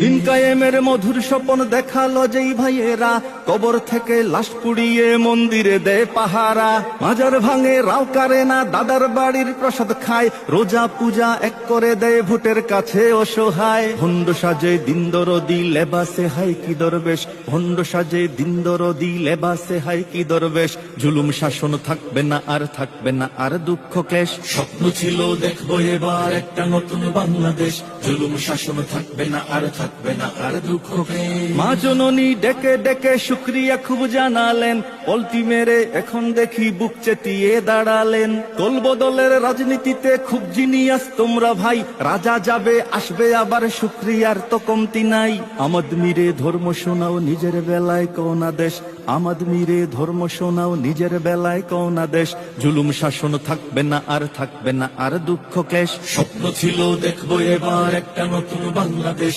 দিন কায়েমের মধুর স্বপন দেখালো যেই ভাইয়েরা, কবর থেকে লাশ পুড়িয়ে মন্দিরে দেয় পাহারা। মাজার ভাঙে রাও কারে না, দাদার বাড়ির প্রসাদ খায়, রোজা পূজা এক করে দেয় ভোটের কাছে অসহায়। ভণ্ড সাজে দিন দরদি লেবাসে হাই কি দরবেশ, ভণ্ড সাজে দিন দরদি লেবাসে হাই কি দরবেশ। জুলুম শাসন থাকবে না আর থাকবে না আর দুঃখ ক্লেশ। স্বপ্ন ছিল দেখবো এবার একটা নতুন বাংলাদেশ, জুলুম শাসন থাকবে না আর থাকবে না আর দুঃখ ক্লেশ। মা জননী ডেকে ডেকে শুক্রিয়া খুব জানালেন, পল্টি মেরে এখন দেখি বুক চেতিয়ে দাঁড়ালেন। দল বদলের রাজনীতিতে খুব জিনিয়াস তোমরা ভাই, রাজা যাবে আসবে আবার শুক্রিয়ার তো কমতি নাই। আমদ মিরে ধর্ম শোনাও নিজের বেলায় কোনা দেশ, আমদ মিরে ধর্ম শোনাও নিজের বেলায় কোনা দেশ। জুলুম শাসন থাকবে না আর থাকবে না আর দুঃখ ক্লেশ। স্বপ্ন ছিল দেখবো এবার একটা নতুন বাংলাদেশ,